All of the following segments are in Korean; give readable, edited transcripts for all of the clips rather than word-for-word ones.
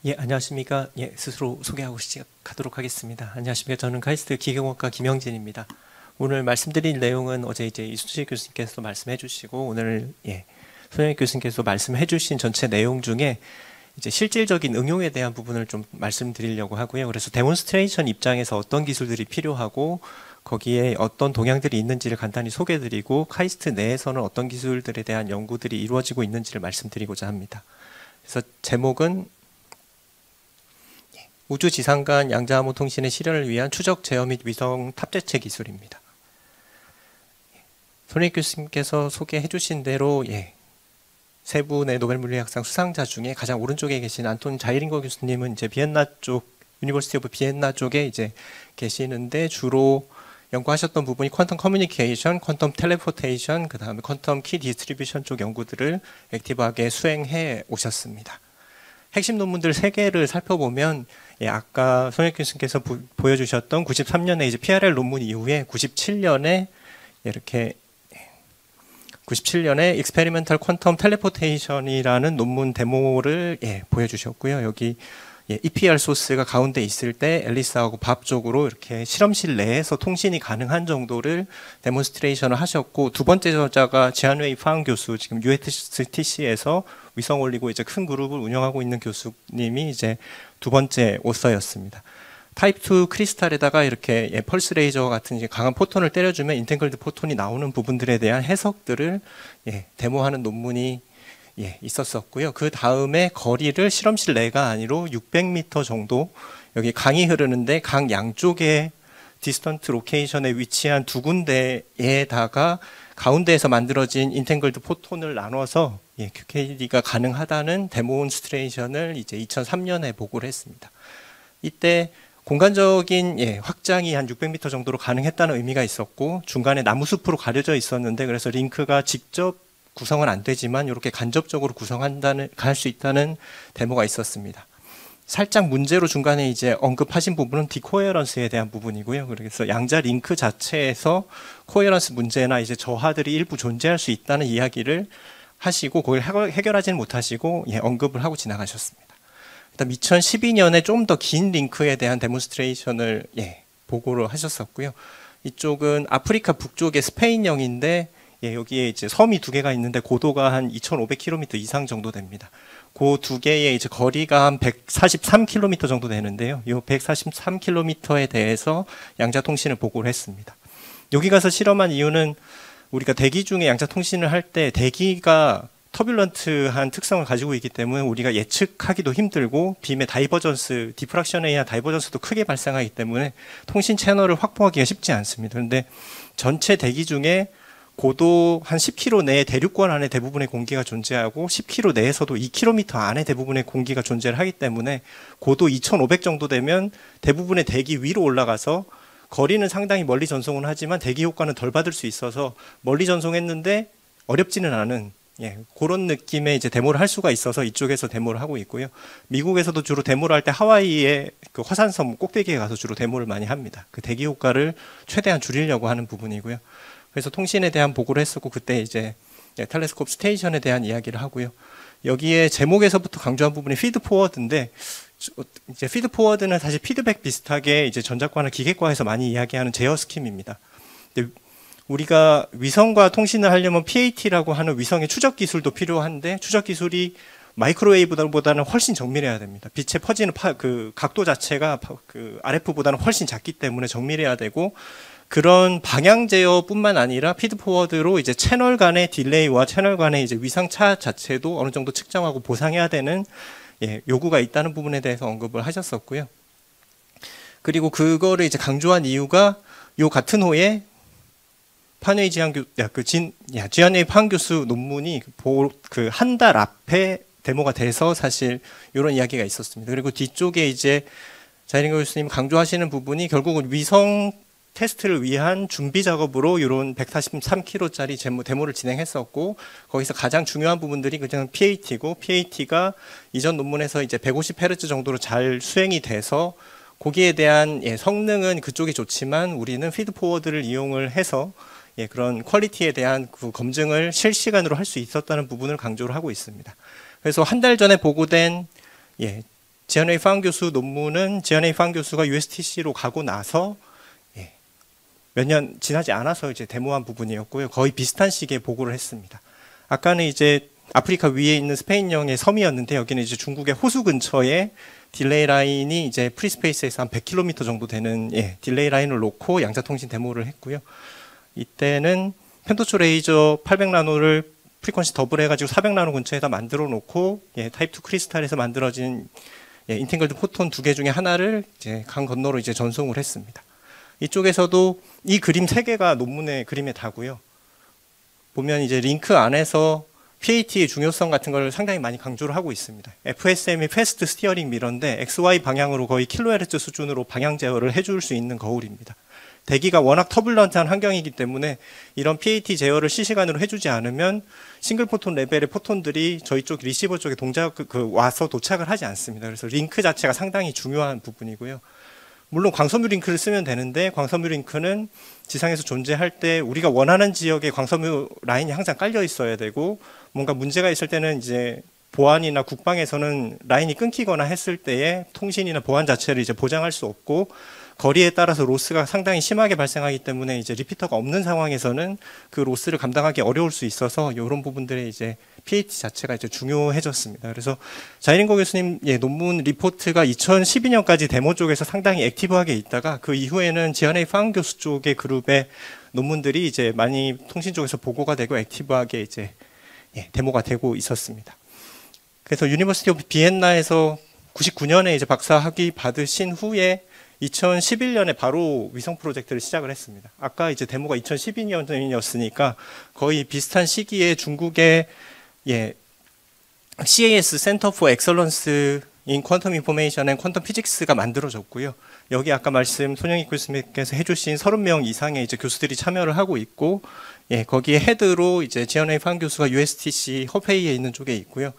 예, 안녕하십니까. 예, 스스로 소개하고 시작하도록 하겠습니다. 안녕하십니까. 저는 카이스트 기계공학과 김영진입니다. 오늘 말씀드릴 내용은 어제 이제 이순실 교수님께서 말씀해 주시고, 오늘 손영익 교수님께서 말씀해 주신 전체 내용 중에 이제 실질적인 응용에 대한 부분을 좀 말씀드리려고 하고요. 그래서 데몬스트레이션 입장에서 어떤 기술들이 필요하고, 거기에 어떤 동향들이 있는지를 간단히 소개해드리고, 카이스트 내에서는 어떤 기술들에 대한 연구들이 이루어지고 있는지를 말씀드리고자 합니다. 그래서 제목은 우주 지상 간 양자암호 통신의 실현을 위한 추적 제어 및 위성 탑재체 기술입니다. 손익 교수님께서 소개해 주신 대로 세 분의 노벨 물리학상 수상자 중에 가장 오른쪽에 계신 안톤 자이링거 교수님은 이제 비엔나 쪽, 유니버시티 오브 비엔나 쪽에 이제 계시는데 주로 연구하셨던 부분이 퀀텀 커뮤니케이션, 퀀텀 텔레포테이션, 그 다음에 퀀텀 키 디스트리뷰션 쪽 연구들을 액티브하게 수행해 오셨습니다. 핵심 논문들 3개를 살펴보면 아까 손익 교수님께서 보여주셨던 93년에 이제 PRL 논문 이후에 97년에 이렇게 97년에 Experimental Quantum Teleportation이라는 논문 데모를 보여주셨고요. 여기 EPR 소스가 가운데 있을 때 앨리스하고 밥 쪽으로 이렇게 실험실 내에서 통신이 가능한 정도를 데몬스트레이션을 하셨고, 두 번째 저자가 지안웨이 팡 교수, 지금 USTC에서 위성 올리고 이제 큰 그룹을 운영하고 있는 교수님이 이제 두 번째 오서였습니다. 타입 2 크리스탈에다가 이렇게 펄스 레이저 같은 이제 강한 포톤을 때려주면 인텐글드 포톤이 나오는 부분들에 대한 해석들을 데모하는 논문이 있었었고요. 그 다음에 거리를 실험실 내가 아니로 600m 정도, 여기 강이 흐르는데 강 양쪽에 디스턴트 로케이션에 위치한 두 군데에다가 가운데에서 만들어진 인텐글드 포톤을 나눠서 QKD가 가능하다는 데몬스트레이션을 이제 2003년에 보고를 했습니다. 이때 공간적인 확장이 한 600m 정도로 가능했다는 의미가 있었고, 중간에 나무숲으로 가려져 있었는데, 그래서 링크가 직접 구성은 안 되지만 이렇게 간접적으로 할 수 있다는 데모가 있었습니다. 살짝 문제로 중간에 이제 언급하신 부분은 디코헤런스에 대한 부분이고요. 그래서 양자 링크 자체에서 코헤런스 문제나 이제 저하들이 일부 존재할 수 있다는 이야기를 하시고, 그걸 해결하지는 못하시고 언급을 하고 지나가셨습니다. 그다음 2012년에 좀 더 긴 링크에 대한 데몬스트레이션을 보고를 하셨었고요. 이쪽은 아프리카 북쪽의 스페인령인데 여기에 이제 섬이 2개가 있는데 고도가 한 2,500km 이상 정도 됩니다. 그 2개의 이제 거리가 한 143km 정도 되는데요. 이 143km에 대해서 양자 통신을 보고를 했습니다. 여기 가서 실험한 이유는 우리가 대기 중에 양자 통신을 할 때 대기가 터뷸런트한 특성을 가지고 있기 때문에 우리가 예측하기도 힘들고, 빔의 다이버전스, 디프락션에 의한 다이버전스도 크게 발생하기 때문에 통신 채널을 확보하기가 쉽지 않습니다. 그런데 전체 대기 중에 고도 한 10km 내에 대륙권 안에 대부분의 공기가 존재하고 10km 내에서도 2km 안에 대부분의 공기가 존재를 하기 때문에 고도 2,500 정도 되면 대부분의 대기 위로 올라가서 거리는 상당히 멀리 전송은 하지만 대기 효과는 덜 받을 수 있어서 멀리 전송했는데 어렵지는 않은 그런 느낌의 이제 데모를 할 수가 있어서 이쪽에서 데모를 하고 있고요. 미국에서도 주로 데모를 할 때 하와이의 그 화산섬 꼭대기에 가서 주로 데모를 많이 합니다. 그 대기 효과를 최대한 줄이려고 하는 부분이고요. 그래서 통신에 대한 보고를 했었고, 그때 이제 텔레스콥 스테이션에 대한 이야기를 하고요. 여기에 제목에서부터 강조한 부분이 피드 포워드인데, 이제 피드 포워드는 사실 피드백 비슷하게 이제 전자과나 기계과에서 많이 이야기하는 제어 스킴입니다. 근데 우리가 위성과 통신을 하려면 PAT라고 하는 위성의 추적 기술도 필요한데, 추적 기술이 마이크로웨이브보다는 훨씬 정밀해야 됩니다. 빛의 퍼지는 그 각도 자체가 그 RF보다는 훨씬 작기 때문에 정밀해야 되고, 그런 방향 제어뿐만 아니라 피드 포워드로 이제 채널 간의 딜레이와 채널 간의 이제 위상 차 자체도 어느 정도 측정하고 보상해야 되는 요구가 있다는 부분에 대해서 언급을 하셨었고요. 그리고 그거를 이제 강조한 이유가 요 같은 호에 판웨이 지안웨이 팡 교수 논문이 그 한 달 앞에 데모가 돼서 사실 이런 이야기가 있었습니다. 그리고 뒤쪽에 이제 자이링거 교수님 강조하시는 부분이 결국은 위성 테스트를 위한 준비 작업으로 이런 143km짜리 데모를 진행했었고, 거기서 가장 중요한 부분들이 그냥 PAT고, PAT가 이전 논문에서 이제 150Hz 정도로 잘 수행이 돼서 거기에 대한 성능은 그쪽이 좋지만 우리는 피드 포워드를 이용을 해서 그런 퀄리티에 대한 그 검증을 실시간으로 할 수 있었다는 부분을 강조를 하고 있습니다. 그래서 한 달 전에 보고된 지안웨이 파운 교수 논문은 지안웨이 파운 교수가 USTC로 가고 나서 몇 년 지나지 않아서 이제 데모한 부분이었고요. 거의 비슷한 시기에 보고를 했습니다. 아까는 이제 아프리카 위에 있는 스페인령의 섬이었는데 여기는 이제 중국의 호수 근처에 딜레이 라인이 이제 프리스페이스에서 한 100km 정도 되는 딜레이 라인을 놓고 양자통신 데모를 했고요. 이때는 펜토초 레이저 800나노를 프리퀀시 더블 해가지고 400나노 근처에다 만들어 놓고 타입 2 크리스탈에서 만들어진 인팅글드 포톤 2개 중에 하나를 이제 강 건너로 이제 전송을 했습니다. 이쪽에서도 이 그림 3개가 논문의 그림에 다고요. 보면 이제 링크 안에서 PAT의 중요성 같은 걸 상당히 많이 강조를 하고 있습니다. FSM이 패스트 스티어링 미러인데 XY 방향으로 거의 킬로헤르츠 수준으로 방향 제어를 해줄 수 있는 거울입니다. 대기가 워낙 터블런트한 환경이기 때문에 이런 PAT 제어를 실시간으로 해주지 않으면 싱글 포톤 레벨의 포톤들이 저희 쪽 리시버 쪽에 와서 도착을 하지 않습니다. 그래서 링크 자체가 상당히 중요한 부분이고요. 물론 광섬유 링크를 쓰면 되는데 광섬유 링크는 지상에서 존재할 때 우리가 원하는 지역에 광섬유 라인이 항상 깔려 있어야 되고 뭔가 문제가 있을 때는 이제 보안이나 국방에서는 라인이 끊기거나 했을 때에 통신이나 보안 자체를 이제 보장할 수 없고 거리에 따라서 로스가 상당히 심하게 발생하기 때문에 이제 리피터가 없는 상황에서는 그 로스를 감당하기 어려울 수 있어서 이런 부분들의 이제 PAT 자체가 이제 중요해졌습니다. 그래서 자이린고 교수님 논문 리포트가 2012년까지 데모 쪽에서 상당히 액티브하게 있다가 그 이후에는 지안웨이 파운 교수 쪽의 그룹의 논문들이 이제 많이 통신 쪽에서 보고가 되고 액티브하게 이제 데모가 되고 있었습니다. 그래서 유니버시티 오브 비엔나에서 99년에 이제 박사 학위 받으신 후에 2011년에 바로 위성 프로젝트를 시작을 했습니다. 아까 이제 데모가 2012년이었으니까 거의 비슷한 시기에 중국의 CAS 센터 포 엑설런스 인 퀀텀 인포메이션 앤 퀀텀 피직스가 만들어졌고요. 여기 아까 말씀 손영익 교수님께서 해주신 30명 이상의 이제 교수들이 참여를 하고 있고, 거기에 헤드로 이제 지안웨이 파운 교수가 USTC 허페이에 있는 쪽에 있고요.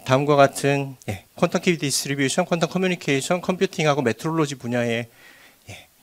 다음과 같은 퀀텀 키 디스트리뷰션, 퀀텀 커뮤니케이션, 컴퓨팅하고 메트롤로지 분야의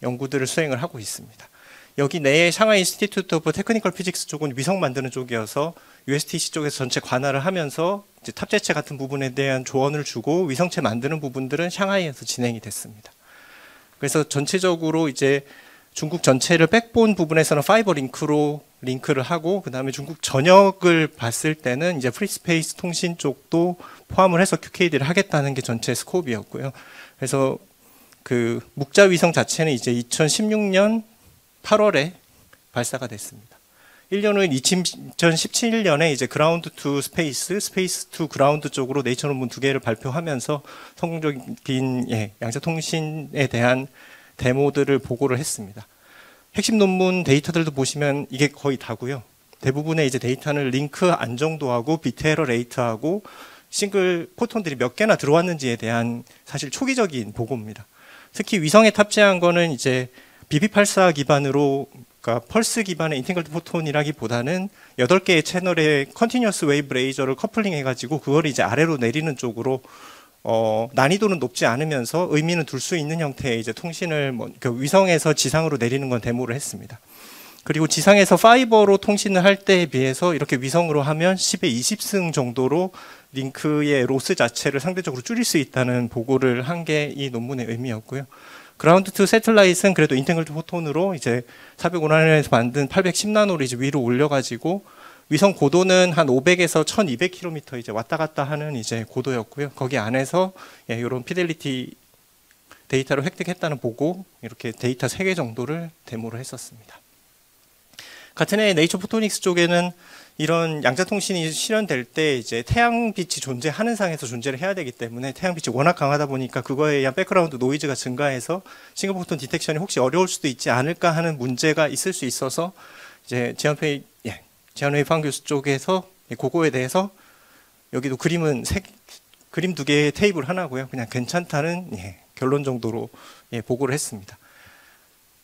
연구들을 수행을 하고 있습니다. 여기 내에 샹하이 인스티튜트 오브 테크니컬 피직스 쪽은 위성 만드는 쪽이어서 USTC 쪽에서 전체 관할을 하면서 이제 탑재체 같은 부분에 대한 조언을 주고 위성체 만드는 부분들은 샹하이에서 진행이 됐습니다. 그래서 전체적으로 이제 중국 전체를 백본 부분에서는 파이버 링크로 링크를 하고 그다음에 중국 전역을 봤을 때는 이제 프리스페이스 통신 쪽도 포함을 해서 QKD를 하겠다는 게 전체 스코프이었고요. 그래서 그 묵자 위성 자체는 이제 2016년 8월에 발사가 됐습니다. 1년 후인 2017년에 이제 그라운드 투 스페이스, 스페이스 투 그라운드 쪽으로 네이처 논문 2개를 발표하면서 성공적인 양자 통신에 대한 데모들을 보고를 했습니다. 핵심 논문 데이터들도 보시면 이게 거의 다고요. 대부분의 이제 데이터는 링크 안정도하고 비트에러 레이트하고 싱글 포톤들이 몇 개나 들어왔는지에 대한 사실 초기적인 보고입니다. 특히 위성에 탑재한 거는 이제 BB84 기반으로 그러니까 펄스 기반의 인팅글드 포톤이라기보다는 8개의 채널의 컨티뉴어스 웨이브 레이저를 커플링 해가지고 그걸 이제 아래로 내리는 쪽으로 난이도는 높지 않으면서 의미는 둘 수 있는 형태의 이제 통신을 그 위성에서 지상으로 내리는 건 데모를 했습니다. 그리고 지상에서 파이버로 통신을 할 때에 비해서 이렇게 위성으로 하면 10의 20승 정도로 링크의 로스 자체를 상대적으로 줄일 수 있다는 보고를 한 게 이 논문의 의미였고요. 그라운드 투 새틀라이트는 그래도 인팅글드 포톤으로 이제 405나노에서 만든 810나노를 이제 위로 올려가지고 위성 고도는 한 500에서 1200km 이제 왔다 갔다 하는 이제 고도였고요. 거기 안에서 이런 피델리티 데이터를 획득했다는 보고 이렇게 데이터 3개 정도를 데모를 했었습니다. 같은 해 네이처 포토닉스 쪽에는 이런 양자통신이 실현될 때 이제 태양빛이 존재하는 상에서 존재를 해야 되기 때문에 태양빛이 워낙 강하다 보니까 그거에 의한 백그라운드 노이즈가 증가해서 싱글 포톤 디텍션이 혹시 어려울 수도 있지 않을까 하는 문제가 있을 수 있어서 이제 지안웨이 파운 교수 쪽에서 그거에 대해서 여기도 그림 2개의 테이블 하나고요. 그냥 괜찮다는 결론 정도로 보고를 했습니다.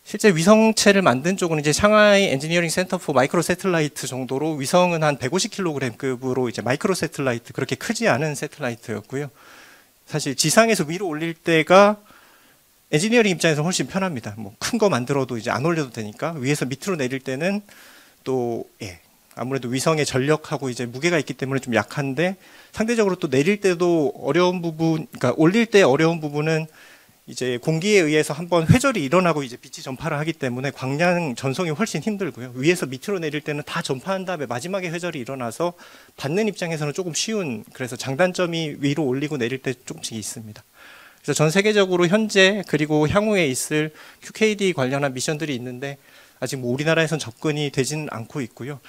실제 위성체를 만든 쪽은 이제 샹하이 엔지니어링 센터 포 마이크로 새틀라이트 정도로 위성은 한 150kg급으로 이제 마이크로 새틀라이트 그렇게 크지 않은 새틀라이트였고요. 사실 지상에서 위로 올릴 때가 엔지니어링 입장에서 훨씬 편합니다. 뭐 큰 거 만들어도 이제 안 올려도 되니까 위에서 밑으로 내릴 때는 또 아무래도 위성의 전력하고 이제 무게가 있기 때문에 좀 약한데 상대적으로 또 내릴 때도 어려운 부분, 그러니까 올릴 때 어려운 부분은 이제 공기에 의해서 한번 회절이 일어나고 이제 빛이 전파를 하기 때문에 광량 전송이 훨씬 힘들고요. 위에서 밑으로 내릴 때는 다 전파한 다음에 마지막에 회절이 일어나서 받는 입장에서는 조금 쉬운, 그래서 장단점이 위로 올리고 내릴 때 조금씩 있습니다. 그래서 전 세계적으로 현재 그리고 향후에 있을 QKD 관련한 미션들이 있는데 아직 뭐 우리나라에선 접근이 되지는 않고 있고요.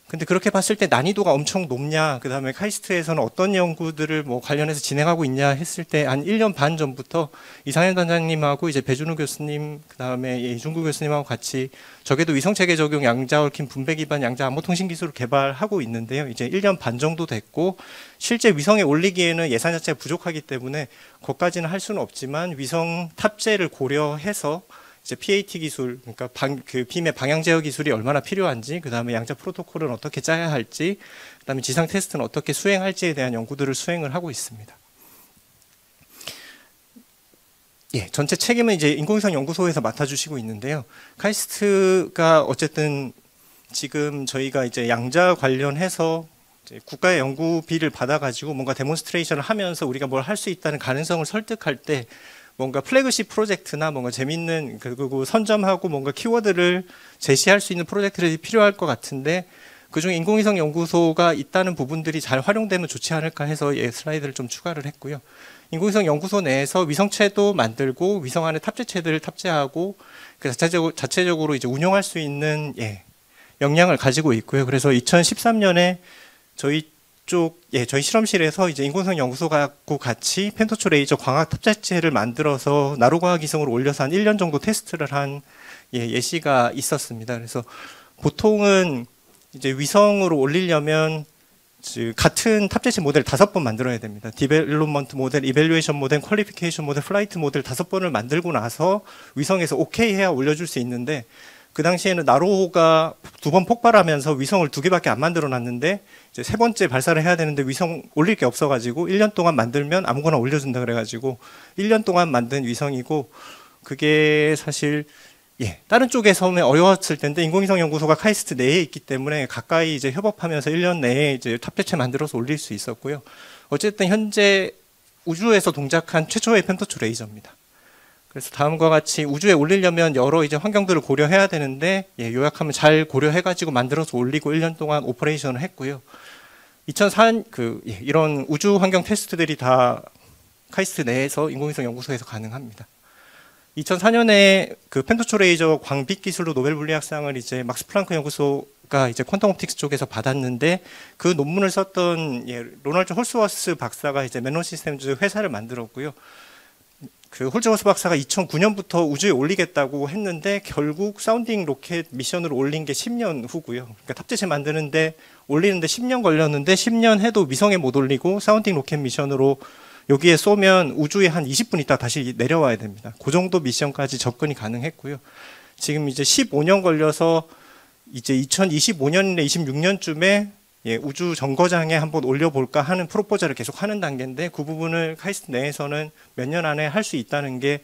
근데 그렇게 봤을 때 난이도가 엄청 높냐, 그 다음에 카이스트에서는 어떤 연구들을 뭐 관련해서 진행하고 있냐 했을 때 한 1년 반 전부터 이상현 단장님하고 이제 배준우 교수님, 그 다음에 이중구 교수님하고 같이 적외도 위성체계 적용 양자 얽힌 분배 기반 양자 암호 통신 기술을 개발하고 있는데요. 이제 1년 반 정도 됐고 실제 위성에 올리기에는 예산 자체가 부족하기 때문에 그것까지는 할 수는 없지만 위성 탑재를 고려해서 이제 PAT 기술, 그러니까 그 빔의 방향 제어 기술이 얼마나 필요한지, 그 다음에 양자 프로토콜은 어떻게 짜야 할지, 그 다음에 지상 테스트는 어떻게 수행할지에 대한 연구들을 수행을 하고 있습니다. 예, 전체 책임은 이제 인공위성 연구소에서 맡아주시고 있는데요. 카이스트가 어쨌든 지금 저희가 이제 양자 관련해서 이제 국가의 연구비를 받아가지고 뭔가 데몬스트레이션을 하면서 우리가 뭘 할 수 있다는 가능성을 설득할 때 뭔가 플래그십 프로젝트나 뭔가 재밌는 그리고 선점하고 뭔가 키워드를 제시할 수 있는 프로젝트들이 필요할 것 같은데 그중에 인공위성 연구소가 있다는 부분들이 잘 활용되면 좋지 않을까 해서 슬라이드를 좀 추가를 했고요. 인공위성 연구소 내에서 위성체도 만들고 위성 안에 탑재체들을 탑재하고 그 자체적으로 이제 운영할 수 있는 역량을 가지고 있고요. 그래서 2013년에 저희 실험실에서 이제 인공위성 연구소하고 같이 펜토초 레이저 광학 탑재체를 만들어서 나로광학 위성으로 올려서 한 1년 정도 테스트를 한 예시가 있었습니다. 그래서 보통은 이제 위성으로 올리려면 같은 탑재체 모델 5번 만들어야 됩니다. 디벨롭먼트 모델, 이벨루에이션 모델, 퀄리피케이션 모델, 플라이트 모델 5번을 만들고 나서 위성에서 오케이 해야 올려줄 수 있는데 그 당시에는 나로호가 2번 폭발하면서 위성을 2개밖에 안 만들어 놨는데 이제 3번째 발사를 해야 되는데 위성 올릴 게 없어가지고 1년 동안 만들면 아무거나 올려준다 그래가지고 1년 동안 만든 위성이고 그게 사실 다른 쪽에서 오면 어려웠을 텐데 인공위성 연구소가 카이스트 내에 있기 때문에 가까이 이제 협업하면서 1년 내에 이제 탑재체 만들어서 올릴 수 있었고요. 어쨌든 현재 우주에서 동작한 최초의 펜토초 레이저입니다. 그래서 다음과 같이 우주에 올리려면 여러 이제 환경들을 고려해야 되는데 요약하면 잘 고려해가지고 만들어서 올리고 1년 동안 오퍼레이션을 했고요. 2004년 이런 우주 환경 테스트들이 다 카이스트 내에서 인공위성 연구소에서 가능합니다. 2004년에 그 펜토초 레이저 광빛 기술로 노벨 물리학상을 이제 막스 플랑크 연구소가 이제 퀀텀 옵틱스 쪽에서 받았는데 그 논문을 썼던 로널드 홀스워스 박사가 이제 맨론 시스템즈 회사를 만들었고요. 그 홀스워스 박사가 2009년부터 우주에 올리겠다고 했는데 결국 사운딩 로켓 미션으로 올린 게 10년 후고요. 그러니까 탑재체 만드는데 올리는데 10년 걸렸는데 10년 해도 위성에 못 올리고 사운딩 로켓 미션으로 여기에 쏘면 우주에 한 20분 있다 다시 내려와야 됩니다. 그 정도 미션까지 접근이 가능했고요. 지금 이제 15년 걸려서 이제 2025년이나 26년쯤에 우주 정거장에 한번 올려볼까 하는 프로포저를 계속 하는 단계인데 그 부분을 카이스트 내에서는 몇 년 안에 할 수 있다는 게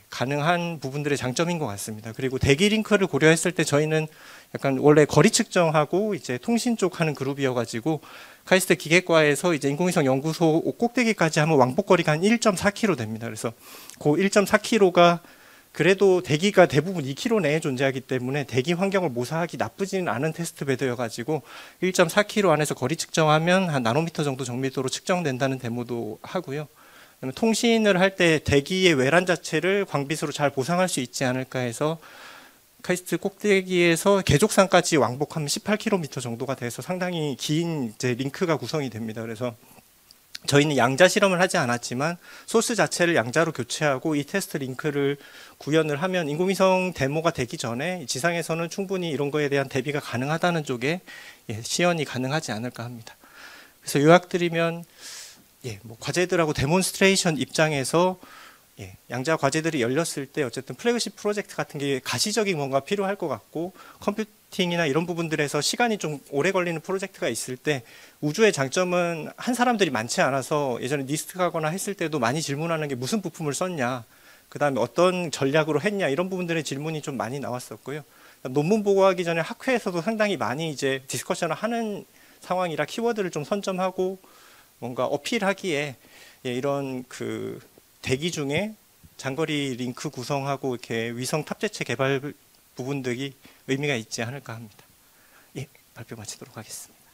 가능한 부분들의 장점인 것 같습니다. 그리고 대기 링크를 고려했을 때 저희는 약간 원래 거리 측정하고 이제 통신 쪽 하는 그룹이어가지고 카이스트 기계과에서 이제 인공위성 연구소 꼭대기까지 하면 왕복거리가 한 1.4km 됩니다. 그래서 그 1.4km가 그래도 대기가 대부분 2km 내에 존재하기 때문에 대기 환경을 모사하기 나쁘지는 않은 테스트 베드여가지고 1.4km 안에서 거리 측정하면 한 나노미터 정도 정밀도로 측정된다는 데모도 하고요. 그다음에 통신을 할 때 대기의 외란 자체를 광빛으로 잘 보상할 수 있지 않을까 해서 카이스트 꼭대기에서 계족산까지 왕복하면 18km 정도가 돼서 상당히 긴 이제 링크가 구성이 됩니다. 그래서 저희는 양자 실험을 하지 않았지만 소스 자체를 양자로 교체하고 이 테스트 링크를 구현을 하면 인공위성 데모가 되기 전에 지상에서는 충분히 이런 거에 대한 대비가 가능하다는 쪽에 시연이 가능하지 않을까 합니다. 그래서 요약드리면 뭐 과제들하고 데몬스트레이션 입장에서 양자 과제들이 열렸을 때 어쨌든 플래그십 프로젝트 같은 게 가시적인 뭔가 필요할 것 같고 컴퓨팅이나 이런 부분들에서 시간이 좀 오래 걸리는 프로젝트가 있을 때 우주의 장점은 한 사람들이 많지 않아서 예전에 니스트 가거나 했을 때도 많이 질문하는 게 무슨 부품을 썼냐, 그 다음에 어떤 전략으로 했냐, 이런 부분들의 질문이 좀 많이 나왔었고요. 논문 보고하기 전에 학회에서도 상당히 많이 이제 디스커션을 하는 상황이라 키워드를 좀 선점하고 뭔가 어필하기에 예, 이런 그 대기 중에 장거리 링크 구성하고 이렇게 위성 탑재체 개발 부분들이 의미가 있지 않을까 합니다. 예, 발표 마치도록 하겠습니다.